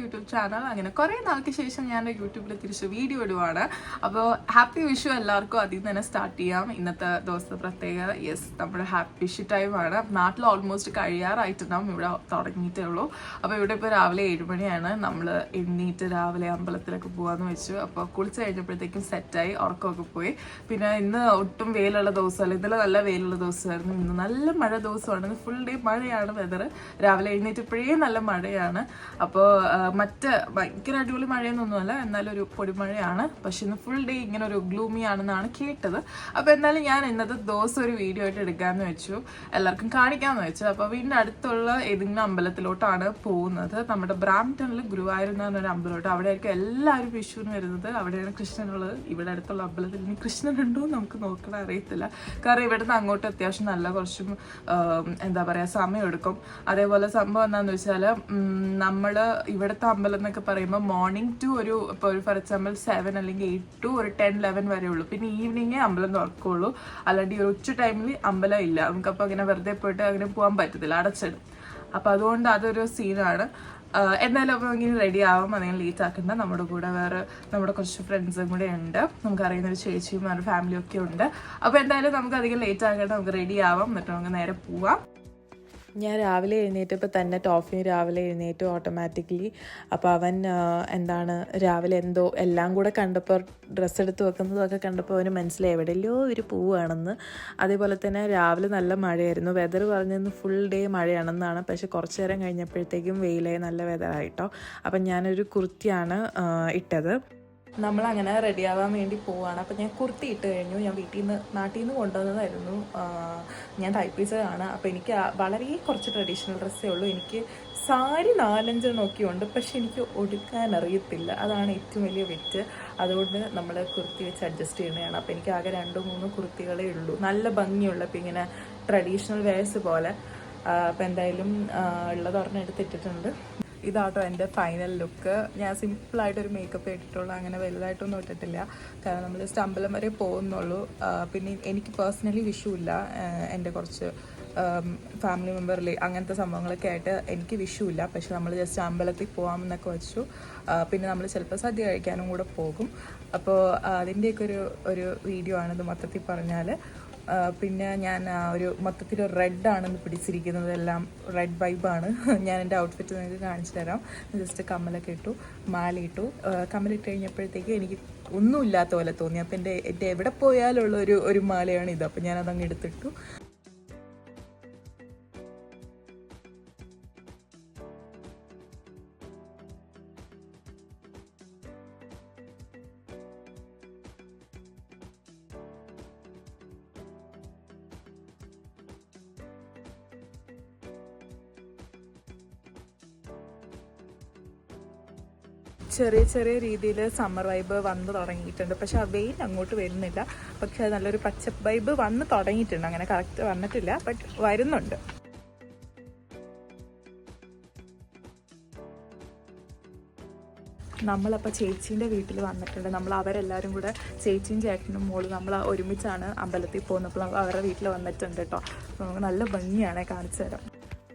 YouTube channel. അങ്ങനെ കുറേ നാൾക്ക് ശേഷം ഞാൻ യൂട്യൂബിൽ തിരിച്ച് വീഡിയോ ഇടുവാണ്. അപ്പോൾ ഹാപ്പി വിഷു എല്ലാവർക്കും അതിൽ നിന്ന് തന്നെ സ്റ്റാർട്ട് ചെയ്യാം. ഇന്നത്തെ ദിവസത്തെ പ്രത്യേകത നമ്മുടെ ഹാപ്പി വിഷു ടൈമാണ്. നാട്ടിൽ ഓൾമോസ്റ്റ് കഴിയാറായിട്ടുണ്ടാവും, ഇവിടെ തുടങ്ങിയിട്ടേ ഉള്ളൂ. അപ്പോൾ ഇവിടെ ഇപ്പോൾ രാവിലെ 7 മണിയാണ്. നമ്മൾ എണ്ണീറ്റ് രാവിലെ അമ്പലത്തിലൊക്കെ പോകാമെന്ന് വെച്ചു. അപ്പോൾ കുളിച്ച് കഴിഞ്ഞപ്പോഴത്തേക്കും സെറ്റായി, ഉറക്കമൊക്കെ പോയി. പിന്നെ ഇന്ന് ഒട്ടും വെയിലുള്ള ദിവസമല്ല, ഇന്നലെ നല്ല വെയിലുള്ള ദിവസമായിരുന്നു. ഇന്ന് നല്ല മഴ ദിവസമാണ്, ഫുൾ ഡേ മഴയാണ് വെതർ. രാവിലെ എഴുന്നേറ്റപ്പോഴേ നല്ല മഴയാണ്. അപ്പോൾ ഭയങ്കര അടിപൊളി മഴയൊന്നുമല്ല, എന്നാലും ഒരു പൊടിമഴയാണ്. പക്ഷെ ഇന്ന് ഫുൾ ഡേ ഇങ്ങനെ ഒരു ഗ്ലൂമി ആണെന്നാണ് കേട്ടത്. അപ്പോൾ എന്നാലും ഞാൻ ഇന്നത്തെ ദിവസം ഒരു വീഡിയോ ആയിട്ട് എടുക്കാമെന്ന് വെച്ചു, എല്ലാവർക്കും കാണിക്കാമെന്ന് വെച്ചു. അപ്പോൾ വീടിൻ്റെ അടുത്തുള്ള ഏതെങ്കിലും അമ്പലത്തിലോട്ടാണ് പോകുന്നത്. നമ്മുടെ ബ്രാംപ്ടണിൽ ഗുരുവായൂർ എന്ന് പറഞ്ഞൊരു അമ്പലമുണ്ട്, അവിടെ ആയിരിക്കും എല്ലാവരും വിഷുവിന് വരുന്നത്. അവിടെയാണ് കൃഷ്ണനുള്ളത്. ഇവിടെ അടുത്തുള്ള അമ്പലത്തിൽ ഇനി കൃഷ്ണനുണ്ടോ നമുക്ക് നോക്കണം, അറിയത്തില്ല. കാരണം ഇവിടുന്ന് അങ്ങോട്ട് അത്യാവശ്യം നല്ല കുറച്ചും എന്താ പറയുക സമയം എടുക്കും. അതേപോലെ സംഭവം എന്താണെന്ന് വെച്ചാൽ നമ്മൾ ഇവിടുത്തെ അമ്പലം എന്നൊക്കെ പറയുമ്പോൾ മോർണിംഗ് ടു ഇപ്പോൾ ഒരു ഫോർ എക്സാമ്പിൾ 7 അല്ലെങ്കിൽ 8 to ഒരു 10-11 വരെ ഉള്ളൂ. പിന്നെ ഈവനിങ്ങേ അമ്പലം തുറക്കുള്ളൂ. അല്ലാണ്ട് ഈ ഒരു ഉച്ച ടൈമിൽ അമ്പലം ഇല്ല. നമുക്കപ്പോൾ അങ്ങനെ വെറുതെ പോയിട്ട് അങ്ങനെ പോകാൻ പറ്റത്തില്ല, അടച്ചിടും. അപ്പോൾ അതുകൊണ്ട് അതൊരു സീനാണ്. എന്തായാലും അപ്പോൾ ഇങ്ങനെ റെഡി ആവും, അല്ലെങ്കിൽ ലേറ്റ് ആക്കണ്ട. നമ്മുടെ കൂടെ വേറെ നമ്മുടെ കുറച്ച് ഫ്രണ്ട്സും കൂടെ ഉണ്ട്, നമുക്കറിയുന്നൊരു ചേച്ചിയും അവരുടെ ഫാമിലിയും ഒക്കെ ഉണ്ട്. അപ്പോൾ എന്തായാലും നമുക്ക് അധികം ലേറ്റ് ആക്കണ്ട, നമുക്ക് റെഡി ആവാം, എന്നിട്ട് നമുക്ക് നേരെ പോവാം. ഞാൻ രാവിലെ എഴുന്നേറ്റപ്പോൾ തന്നെ ടോഫി രാവിലെ എഴുന്നേറ്റു ഓട്ടോമാറ്റിക്കലി. അപ്പോൾ അവൻ രാവിലെ എന്തോ എല്ലാം കൂടെ കണ്ടപ്പോൾ ഡ്രസ്സ് എടുത്ത് വെക്കുന്നതൊക്കെ കണ്ടപ്പോൾ അവന് മനസ്സിലായി എവിടെയല്ലോ ഒരു പൂവാണെന്ന്. അതേപോലെ തന്നെ രാവിലെ നല്ല മഴയായിരുന്നു. വെതർ പറഞ്ഞിരുന്നു ഫുൾ ഡേ മഴയാണെന്നാണ്. പക്ഷേ കുറച്ച് നേരം കഴിഞ്ഞപ്പോഴത്തേക്കും വെയിലായി, നല്ല വെതറായിട്ടോ. അപ്പം ഞാനൊരു കുർത്തിയാണ് ഇട്ടത്. നമ്മളങ്ങനെ റെഡിയാവാൻ വേണ്ടി പോവുകയാണ്. അപ്പോൾ ഞാൻ കുർത്തി ഇട്ട് കഴിഞ്ഞു. ഞാൻ നാട്ടിൽ നിന്ന് കൊണ്ടുവന്നതായിരുന്നു. ഞാൻ ടൈപ്പീസറാണ്. അപ്പോൾ എനിക്ക് വളരെ കുറച്ച് ട്രഡീഷണൽ ഡ്രസ്സേ ഉള്ളൂ. എനിക്ക് സാരി 4-5 നോക്കിയുണ്ട്, പക്ഷെ എനിക്ക് ഒടുക്കാൻ അറിയത്തില്ല. അതാണ് ഏറ്റവും വലിയ വെറ്റ്. അതുകൊണ്ട് നമ്മൾ കുർത്തി വെച്ച് അഡ്ജസ്റ്റ് ചെയ്യുന്നതാണ്. അപ്പോൾ എനിക്ക് ആകെ 2-3 കുർത്തികളേ ഉള്ളൂ, നല്ല ഭംഗിയുള്ള. ഇപ്പോൾ ഇങ്ങനെ ട്രഡീഷണൽ വെയർസ് പോലെ. അപ്പോൾ എന്തായാലും ഉള്ളത് ഒരെണ്ണം എടുത്തിട്ടിട്ടുണ്ട്. ഇതാട്ടോ എൻ്റെ ഫൈനൽ ലുക്ക്. ഞാൻ സിമ്പിളായിട്ടൊരു മേക്കപ്പ് ഇട്ടിട്ടുള്ളൂ, അങ്ങനെ വലുതായിട്ടൊന്നും ഇട്ടിട്ടില്ല. കാരണം നമ്മൾ ജസ്റ്റ് അമ്പലം വരെ പോകുന്നുള്ളൂ. പിന്നെ എനിക്ക് പേഴ്സണലി വിഷുവില്ല. എൻ്റെ കുറച്ച് ഫാമിലി മെമ്പറിൽ അങ്ങനത്തെ സംഭവങ്ങളൊക്കെ ആയിട്ട് എനിക്ക് വിഷുവില്ല. പക്ഷെ നമ്മൾ ജസ്റ്റ് അമ്പലത്തിൽ പോകാമെന്നൊക്കെ വെച്ചു. പിന്നെ നമ്മൾ ചിലപ്പോൾ സദ്യ കഴിക്കാനും കൂടെ പോകും. അപ്പോൾ അതിൻ്റെയൊക്കെ ഒരു വീഡിയോ ആണിത് മൊത്തത്തിൽ പറഞ്ഞാൽ. പിന്നെ ഞാൻ ഒരു മൊത്തത്തിൽ റെഡാണെന്ന് പിടിച്ചിരിക്കുന്നത്, എല്ലാം റെഡ് വൈബാണ്. ഞാൻ എൻ്റെ ഔട്ട്ഫിറ്റ് നിങ്ങൾക്ക് കാണിച്ചു തരാം. ജസ്റ്റ് കമ്മലൊക്കെ ഇട്ടു, മാലയിട്ടു. കമ്മലിട്ട് കഴിഞ്ഞപ്പോഴത്തേക്ക് എനിക്ക് ഒന്നുമില്ലാത്ത പോലെ തോന്നി. അപ്പോൾ എൻ്റെ എവിടെ പോയാലുള്ള ഒരു മാലയാണ് ഇത്. അപ്പോൾ ഞാനതങ്ങ് എടുത്തിട്ടു. ചെറിയ ചെറിയ രീതിയിൽ സമ്മർ വൈബ് വന്ന് തുടങ്ങിയിട്ടുണ്ട്. പക്ഷെ ആ വെയിൽ അങ്ങോട്ട് വരുന്നില്ല. പക്ഷെ അത് നല്ലൊരു പച്ചപ്പ് വൈബ് വന്ന് തുടങ്ങിയിട്ടുണ്ട്. അങ്ങനെ കറക്റ്റ് വന്നിട്ടില്ല, ബട്ട് വരുന്നുണ്ട്. നമ്മളപ്പോൾ ചേച്ചീൻ്റെ വീട്ടിൽ വന്നിട്ടുണ്ട്. അവരെല്ലാവരും കൂടെ, ചേച്ചിയും ചേട്ടനും മോളും, നമ്മൾ ഒരുമിച്ചാണ് അമ്പലത്തിൽ പോകുന്നപ്പോൾ അവരുടെ വീട്ടിൽ വന്നിട്ടുണ്ട് കേട്ടോ. അപ്പോൾ നമുക്ക് നല്ല ഭംഗിയാണ്, കാണിച്ചു തരാം.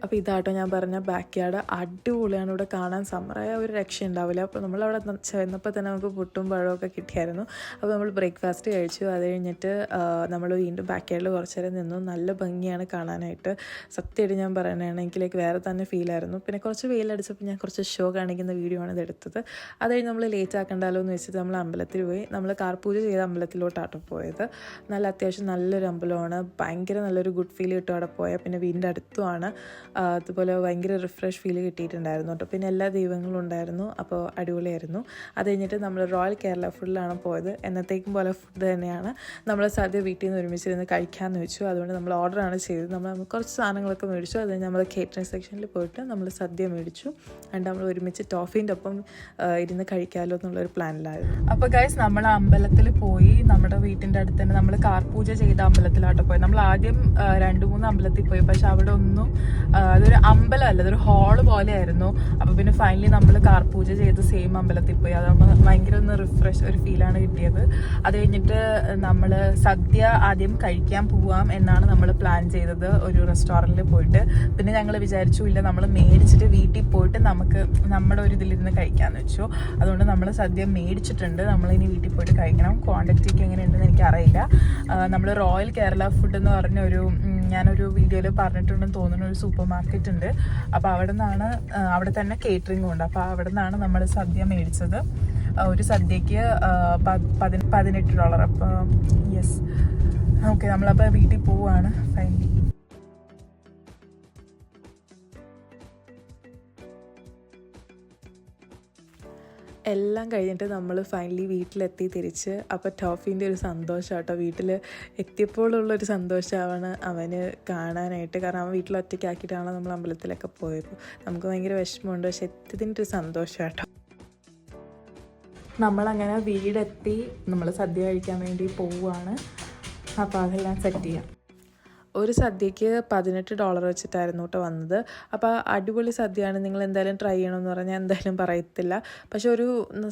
അപ്പോൾ ഇതാട്ടോ ഞാൻ പറഞ്ഞ ബാക്ക് യാർഡ്. അടിപൊളിയാണ് ഇവിടെ കാണാൻ. സമ്മറായ ഒരു രക്ഷ ഉണ്ടാവില്ല. അപ്പോൾ നമ്മളവിടെ ചെന്നപ്പോൾ തന്നെ നമുക്ക് പുട്ടും പഴമൊക്കെ കിട്ടിയായിരുന്നു. അപ്പോൾ നമ്മൾ ബ്രേക്ക്ഫാസ്റ്റ് കഴിച്ചു. അത് കഴിഞ്ഞിട്ട് നമ്മൾ വീണ്ടും ബാക്ക് യാർഡിൽ കുറച്ച് നേരം നിന്നു. നല്ല ഭംഗിയാണ് കാണാനായിട്ട്. സത്യമായിട്ട് ഞാൻ പറയുകയാണെങ്കിൽ വേറെ തന്നെ ഫീലായിരുന്നു. പിന്നെ കുറച്ച് വെയിലടിച്ചപ്പോൾ ഞാൻ കുറച്ച് ഷോ കാണിക്കുന്ന വീഡിയോ ആണ് ഇതെടുത്തത്. അത് കഴിഞ്ഞ് നമ്മൾ ലേറ്റ് ആക്കണ്ടല്ലോ എന്ന് വെച്ചിട്ട് നമ്മൾ അമ്പലത്തിൽ പോയി. നമ്മൾ കാർ പൂജ ചെയ്ത അമ്പലത്തിലോട്ടാട്ടോ പോയത്. അത്യാവശ്യം നല്ലൊരു അമ്പലമാണ്. ഭയങ്കര നല്ലൊരു ഗുഡ് ഫീൽ കിട്ടും അവിടെ പോയാൽ. പിന്നെ വീടിൻ്റെ അടുത്തുമാണ്. അതുപോലെ ഭയങ്കര റിഫ്രഷ് ഫീൽ കിട്ടിയിട്ടുണ്ടായിരുന്നു കേട്ടോ. പിന്നെ എല്ലാ ദൈവങ്ങളും ഉണ്ടായിരുന്നു. അപ്പോൾ അടിപൊളിയായിരുന്നു. അത് കഴിഞ്ഞിട്ട് നമ്മൾ റോയൽ കേരള ഫുഡിലാണ് പോയത്. എന്നത്തേക്കും പോലെ ഫുഡ് തന്നെയാണ്. നമ്മൾ സദ്യ വീട്ടിൽ നിന്ന് ഒരുമിച്ചിരുന്ന് കഴിക്കാമെന്ന് വെച്ചു. അതുകൊണ്ട് നമ്മൾ ഓർഡറാണ് ചെയ്തത്. നമ്മൾ കുറച്ച് സാധനങ്ങളൊക്കെ മേടിച്ചു. അത് കഴിഞ്ഞ് നമ്മൾ കേറ്ററിംഗ് സെക്ഷനിൽ പോയിട്ട് നമ്മൾ സദ്യ മേടിച്ചു. അതുകൊണ്ട് നമ്മൾ ഒരുമിച്ച് ടോഫീൻ്റെ ഒപ്പം ഇരുന്ന് കഴിക്കാമല്ലോ എന്നുള്ളൊരു പ്ലാനിലായിരുന്നു. അപ്പോൾ ഗൈസ് നമ്മൾ അമ്പലത്തിൽ പോയി. നമ്മുടെ വീട്ടിൻ്റെ അടുത്ത് തന്നെ നമ്മൾ കാർ പൂജ ചെയ്ത അമ്പലത്തിലാട്ടോ പോയി. നമ്മൾ ആദ്യം 2-3 അമ്പലത്തിൽ പോയി. പക്ഷെ അവിടെ ഒന്നും അതൊരു അമ്പലമല്ല, അതൊരു ഹാള് പോലെയായിരുന്നു. അപ്പോൾ പിന്നെ ഫൈനലി നമ്മൾ കാർ പൂജ ചെയ്ത് സെയിം അമ്പലത്തിൽ പോയി. അതാകുമ്പോൾ ഭയങ്കര ഒന്ന് റിഫ്രഷ് ഒരു ഫീലാണ് കിട്ടിയത്. അത് കഴിഞ്ഞിട്ട് നമ്മൾ സദ്യ ആദ്യം കഴിക്കാൻ പോവാം എന്നാണ് നമ്മൾ പ്ലാൻ ചെയ്തത്, ഒരു റെസ്റ്റോറൻറ്റിൽ പോയിട്ട്. പിന്നെ ഞങ്ങൾ വിചാരിച്ചു ഇല്ല, നമ്മൾ മേടിച്ചിട്ട് വീട്ടിൽ പോയിട്ട് നമുക്ക് നമ്മുടെ ഒരു ഇതിലിരുന്ന് കഴിക്കാമെന്ന് വെച്ചു. അതുകൊണ്ട് നമ്മൾ സദ്യ മേടിച്ചിട്ടുണ്ട്, നമ്മളിനി വീട്ടിൽ പോയിട്ട് കഴിക്കണം. ക്വാണ്ടിറ്റിക്ക് എങ്ങനെയുണ്ടെന്ന് എനിക്കറിയില്ല. നമ്മൾ റോയൽ കേരള ഫുഡ് എന്ന് പറഞ്ഞ ഞാനൊരു വീഡിയോയിൽ പറഞ്ഞിട്ടുണ്ടെന്ന് തോന്നുന്ന ഒരു സൂപ്പർ മാർക്കറ്റ് ഉണ്ട്. അപ്പോൾ അവിടെ തന്നെ കേറ്ററിംഗും ഉണ്ട്. അപ്പോൾ അവിടെ നിന്നാണ് നമ്മൾ സദ്യ മേടിച്ചത്. ഒരു സദ്യക്ക് $18. അപ്പോൾ യെസ്, ഓക്കെ, നമ്മളപ്പോൾ വീട്ടിൽ പോവുകയാണ് ഫൈനലി. എല്ലാം കഴിഞ്ഞിട്ട് നമ്മൾ ഫൈനലി വീട്ടിലെത്തി തിരിച്ച്. അപ്പോൾ ടോഫീൻ്റെ ഒരു സന്തോഷം കേട്ടോ, വീട്ടിൽ എത്തിയപ്പോഴുള്ളൊരു സന്തോഷമാണ് അവന് കാണാനായിട്ട്. കാരണം അവൻ വീട്ടിൽ ഒറ്റയ്ക്കാക്കിയിട്ടാണ് നമ്മൾ അമ്പലത്തിലൊക്കെ പോയപ്പോൾ. നമുക്ക് ഭയങ്കര വിഷമമുണ്ട്, പക്ഷെ എത്തിയതിൻ്റെ ഒരു സന്തോഷം കേട്ടോ. നമ്മളങ്ങനെ വീടെത്തി, നമ്മൾ സദ്യ കഴിക്കാൻ വേണ്ടി പോവുകയാണ്. അപ്പോൾ അതെല്ലാം സെറ്റ് ചെയ്യാം. ഒരു സദ്യക്ക് $18 വെച്ചിട്ടായിരുന്നു കേട്ടോ വന്നത്. അപ്പോൾ അടിപൊളി സദ്യയാണ്, നിങ്ങൾ എന്തായാലും ട്രൈ ചെയ്യണമെന്ന് പറഞ്ഞാൽ എന്തായാലും പറയത്തില്ല. പക്ഷെ ഒരു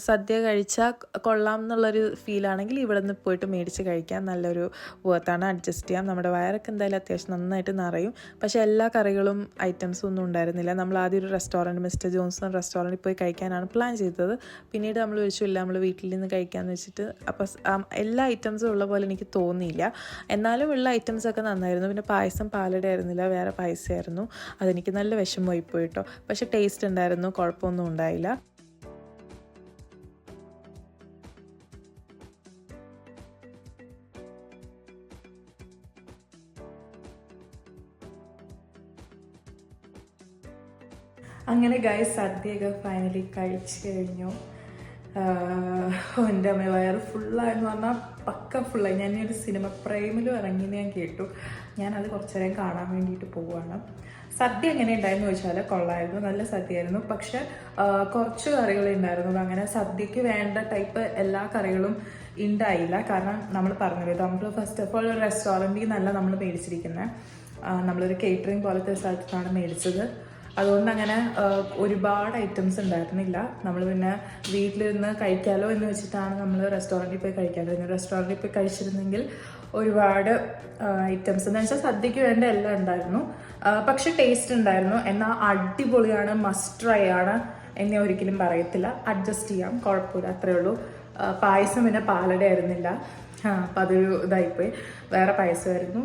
സദ്യ കഴിച്ചാൽ കൊള്ളാം എന്നുള്ളൊരു ഫീലാണെങ്കിൽ ഇവിടെ നിന്ന് പോയിട്ട് മേടിച്ച് കഴിക്കാൻ നല്ലൊരു വർത്താണ്, അഡ്ജസ്റ്റ് ചെയ്യാം. നമ്മുടെ വയറൊക്കെ എന്തായാലും അത്യാവശ്യം നന്നായിട്ട് നിറയും. പക്ഷേ എല്ലാ കറികളും ഐറ്റംസും ഒന്നും ഉണ്ടായിരുന്നില്ല. നമ്മൾ ആദ്യം ഒരു റെസ്റ്റോറൻറ്റ്, മിസ്റ്റർ ജോൺസൺ റെസ്റ്റോറൻറ്റിൽ പോയി കഴിക്കാനാണ് പ്ലാൻ ചെയ്തത്. പിന്നീട് നമ്മൾ വിളിച്ചില്ല, നമ്മൾ വീട്ടിൽ നിന്ന് കഴിക്കാമെന്ന് വെച്ചിട്ട്. അപ്പോൾ എല്ലാ ഐറ്റംസും ഉള്ള പോലെ എനിക്ക് തോന്നിയില്ല, എന്നാലും ഉള്ള ഐറ്റംസൊക്കെ നന്നായിരുന്നു. പിന്നെ പായസം പാലട ആയിരുന്നില്ല, വേറെ പായസമായിരുന്നു. അതെനിക്ക് നല്ല വിഷമമായി പോയി കേട്ടോ. പക്ഷെ ടേസ്റ്റ് ഉണ്ടായിരുന്നു, കുഴപ്പമൊന്നും ഉണ്ടായില്ല. അങ്ങനെ ഗൈസ് സദ്യയൊക്കെ ഫൈനലി കഴിച്ചു കഴിഞ്ഞു. എൻ്റെ അമ്മ വയറ് ഫുള്ളായെന്ന് പറഞ്ഞാൽ പക്ക ഫുള്ളായി. ഞാനൊരു സിനിമ പ്രേമിലും ഇറങ്ങിയെന്ന് ഞാൻ കേട്ടു. ഞാനത് കുറച്ചു നേരം കാണാൻ വേണ്ടിയിട്ട് പോവുകയാണ്. സദ്യ എങ്ങനെ ഉണ്ടായെന്ന് ചോദിച്ചാൽ കൊള്ളായിരുന്നു, നല്ല സദ്യയായിരുന്നു. പക്ഷെ കുറച്ച് കറികളേ ഉണ്ടായിരുന്നുള്ളൂ. അങ്ങനെ സദ്യക്ക് വേണ്ട ടൈപ്പ് എല്ലാ കറികളും ഉണ്ടായില്ല. കാരണം നമ്മൾ പറഞ്ഞത് നമ്മൾ ഫസ്റ്റ് ഓഫ് ഓൾ ഒരു റെസ്റ്റോറൻറ്റിൽ നിന്നല്ല നമ്മൾ മേടിച്ചിരിക്കുന്നത്, നമ്മളൊരു കേറ്ററിംഗ് പോലത്തെ സ്ഥലത്താണ് മേടിച്ചത്. അതുകൊണ്ട് അങ്ങനെ ഒരുപാട് ഐറ്റംസ് ഉണ്ടായിരുന്നില്ല. നമ്മൾ പിന്നെ വീട്ടിലിരുന്ന് കഴിക്കാമല്ലോ എന്ന് വെച്ചിട്ടാണ് നമ്മൾ റെസ്റ്റോറൻറ്റിൽ പോയി കഴിക്കാതിരുന്നത്. റെസ്റ്റോറൻറ്റിൽ പോയി കഴിച്ചിരുന്നെങ്കിൽ ഒരുപാട് ഐറ്റംസ് എന്ന് വെച്ചാൽ സദ്യക്ക് വേണ്ട എല്ലാം ഉണ്ടായിരുന്നു. പക്ഷെ ടേസ്റ്റ് ഉണ്ടായിരുന്നു. എന്നാൽ അടിപൊളിയാണ്, മസ്റ്റ് ട്രൈ ആണ് എന്ന് ഞാൻ ഒരിക്കലും പറയത്തില്ല. അഡ്ജസ്റ്റ് ചെയ്യാം, കുഴപ്പമില്ല, അത്രയേ ഉള്ളൂ. പായസം പിന്നെ പാലട ആയിരുന്നില്ല, അപ്പം അതൊരു ഇതായിപ്പോയി, വേറെ പായസമായിരുന്നു.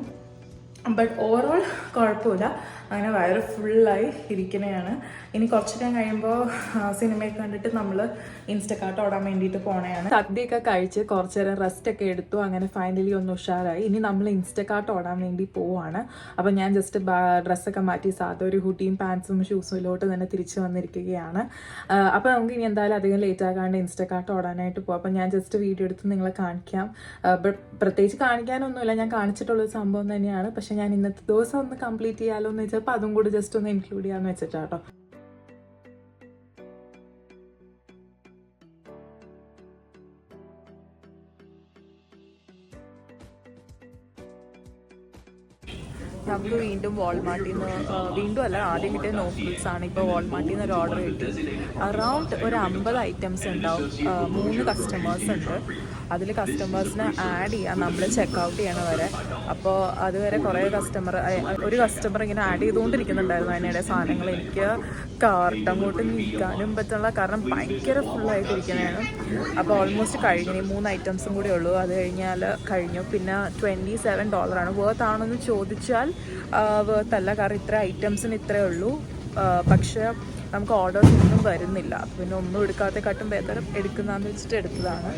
ബട്ട് ഓവറോൾ കുഴപ്പമില്ല. അങ്ങനെ വയറ് ഫുള്ളായി ഇരിക്കുന്നതാണ്. ഇനി കുറച്ച് ടൈം കഴിയുമ്പോൾ സിനിമയൊക്കെ കണ്ടിട്ട് നമ്മൾ ഇൻസ്റ്റക്കാർട്ട് ഓടാൻ വേണ്ടിയിട്ട് പോണതാണ്. സദ്യയൊക്കെ കഴിച്ച് കുറച്ച് നേരം റെസ്റ്റ് ഒക്കെ എടുത്തു. അങ്ങനെ ഫൈനലി ഒന്ന് ഉഷാറായി. ഇനി നമ്മൾ ഇൻസ്റ്റക്കാർട്ട് ഓടാൻ വേണ്ടി പോവാണ്. അപ്പം ഞാൻ ജസ്റ്റ് ഡ്രസ്സൊക്കെ മാറ്റി സാധാ ഒരു ഹുഡിയും പാൻസും ഷൂസുമിലോട്ട് തന്നെ തിരിച്ച് വന്നിരിക്കുകയാണ്. അപ്പോൾ നമുക്ക് ഇനി എന്തായാലും അധികം ലേറ്റ് ആകാണ്ട് ഇൻസ്റ്റക്കാർട്ട് ഓടാനായിട്ട് പോകാം. അപ്പം ഞാൻ ജസ്റ്റ് വീഡിയോ എടുത്ത് നിങ്ങളെ കാണിക്കാം. ബട്ട് പ്രത്യേകിച്ച് കാണിക്കാനൊന്നുമില്ല, ഞാൻ കാണിച്ചിട്ടുള്ളൊരു സംഭവം തന്നെയാണ്. പക്ഷെ ഞാൻ ഇന്നത്തെ ദിവസം ഒന്ന് കംപ്ലീറ്റ് ചെയ്യാമല്ലോ എന്ന് വെച്ചപ്പോൾ അതും കൂടി ജസ്റ്റ് ഒന്ന് ഇൻക്ലൂഡ് ചെയ്യാമെന്ന് വെച്ചിട്ടാട്ടോ. നമുക്ക് വീണ്ടും വാൾമാർട്ടിൽ നിന്ന് വീണ്ടും അല്ല, ആദ്യം കിട്ടിയ നോഫിൽസ് ആണ്. ഇപ്പോൾ വാൾമാർട്ടിൽ നിന്ന് ഒരു ഓർഡർ കിട്ടി. അറൗണ്ട് ഒരു 50 ഐറ്റംസ് ഉണ്ടാവും. 3 കസ്റ്റമേഴ്സ് ഉണ്ട്. അതിൽ കസ്റ്റമേഴ്സിനെ ആഡ് ചെയ്യാം നമ്മൾ ചെക്കൗട്ട് ചെയ്യണ വരെ. അപ്പോൾ അതുവരെ ഒരു കസ്റ്റമർ ഇങ്ങനെ ആഡ് ചെയ്തുകൊണ്ടിരിക്കുന്നുണ്ടായിരുന്നു അതിനിടെ സാധനങ്ങൾ. എനിക്ക് കാർട്ടങ്ങോട്ട് നീക്കാനും പറ്റുള്ള, കാരണം ഭയങ്കര ഫുള്ളായിട്ടിരിക്കുന്നതാണ്. അപ്പോൾ ഓൾമോസ്റ്റ് കഴിഞ്ഞു. 3 ഐറ്റംസും കൂടി ഉള്ളൂ, അത് കഴിഞ്ഞാൽ കഴിഞ്ഞു. പിന്നെ $27 വർത്ത് ആണെന്ന് ചോദിച്ചാൽ വർത്തല്ല, കാരണം ഇത്ര ഐറ്റംസിന് ഇത്രയേ ഉള്ളൂ. പക്ഷേ നമുക്ക് ഓർഡേഴ്സ് ഒന്നും വരുന്നില്ല. അപ്പോൾ പിന്നെ ഒന്നും എടുക്കാത്തക്കാട്ടും ബെറ്റർ എടുക്കുന്നതെന്ന് വെച്ചിട്ട് എടുത്തതാണ്.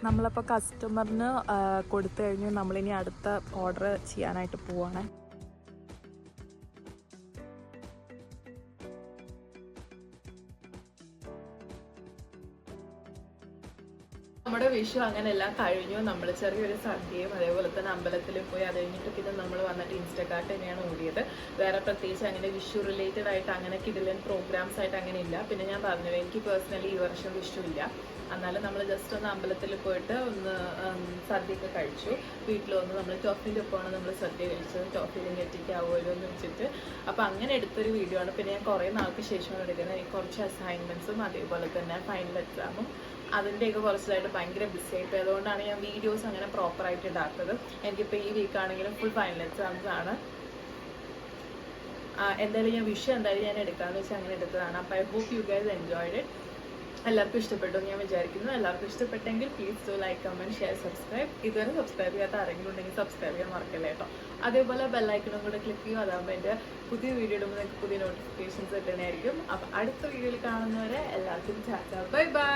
നമ്മളപ്പോൾ കസ്റ്റമറിന് കൊടുത്തു കഴിഞ്ഞ് നമ്മളിനി അടുത്ത ഓർഡർ ചെയ്യാനായിട്ട് പോവാണ്. നമ്മുടെ വിഷു അങ്ങനെ എല്ലാം കഴിഞ്ഞു. നമ്മൾ ചെറിയൊരു സദ്യയും അതേപോലെ തന്നെ അമ്പലത്തിൽ പോയി, അത് കഴിഞ്ഞിട്ട് പിന്നെ നമ്മൾ വന്നിട്ട് ഇൻസ്റ്റക്കാർട്ട് തന്നെയാണ് ഓടിയത്. വേറെ പ്രത്യേകിച്ച് അങ്ങനെ വിഷു റിലേറ്റഡ് ആയിട്ട് അങ്ങനെ കിടിലൻ പ്രോഗ്രാംസ് ആയിട്ട് അങ്ങനെ ഇല്ല. പിന്നെ ഞാൻ പറഞ്ഞു എനിക്ക് പേഴ്സണലി ഈ വർഷം വിഷു ഇല്ല. എന്നാലും നമ്മൾ ജസ്റ്റ് ഒന്ന് അമ്പലത്തിൽ പോയിട്ട് ഒന്ന് സദ്യയൊക്കെ കഴിച്ചു. വീട്ടിൽ വന്ന് നമ്മൾ ടോഫിൻ്റെ ഒപ്പമാണ് നമ്മൾ സദ്യ കഴിച്ചത്. ടോഫിലും ഞെറ്റിക്കാവുമല്ലോ എന്ന് വെച്ചിട്ട്. അപ്പോൾ അങ്ങനെ എടുത്തൊരു വീഡിയോ ആണ്. പിന്നെ ഞാൻ കുറേ നാൾക്ക് ശേഷമാണ് എടുക്കുന്നത്. എനിക്ക് കുറച്ച് അസൈൻമെൻറ്റ്സും അതേപോലെ തന്നെ ഫൈനൽ എക്സാമും അതിൻ്റെയൊക്കെ കുറച്ചതായിട്ട് ഭയങ്കര ബിസി ആയിപ്പോയി. അതുകൊണ്ടാണ് ഞാൻ വീഡിയോസ് അങ്ങനെ പ്രോപ്പറായിട്ട് ഇടാത്തത്. എനിക്കിപ്പോൾ ഈ വീക്കാണെങ്കിലും ഫുൾ ഫൈനൽ എക്സാംസ് ആണ്. എന്തായാലും ഞാൻ വിഷു എന്തായാലും ഞാൻ എടുക്കാമെന്ന് വെച്ചാൽ അങ്ങനെ എടുത്തതാണ്. അപ്പോൾ I hope you guys enjoyed it. എല്ലാവർക്കും ഇഷ്ടപ്പെട്ടു ഞാൻ വിചാരിക്കുന്നു. എല്ലാവർക്കും ഇഷ്ടപ്പെട്ടെങ്കിൽ please do like, comment, share, subscribe. ഇതുവരെ സബ്സ്ക്രൈബ് ചെയ്യാത്ത ആരെങ്കിലും ഉണ്ടെങ്കിൽ സബ്സ്ക്രൈബ് ചെയ്യാൻ മറക്കല്ലേ കേട്ടോ. അതേപോലെ ബെല്ലൈക്കണും കൂടെ ക്ലിക്ക് ചെയ്യും. അതാകുമ്പോൾ എൻ്റെ പുതിയ വീഡിയോ ഇടുമ്പോൾ നിങ്ങൾക്ക് പുതിയ നോട്ടിഫിക്കേഷൻസ് കിട്ടുന്നതായിരിക്കും. അപ്പോൾ അടുത്ത വീഡിയോയിൽ കാണുന്നവരെ എല്ലാവർക്കും ചാച്ചാ, ബൈ ബൈ.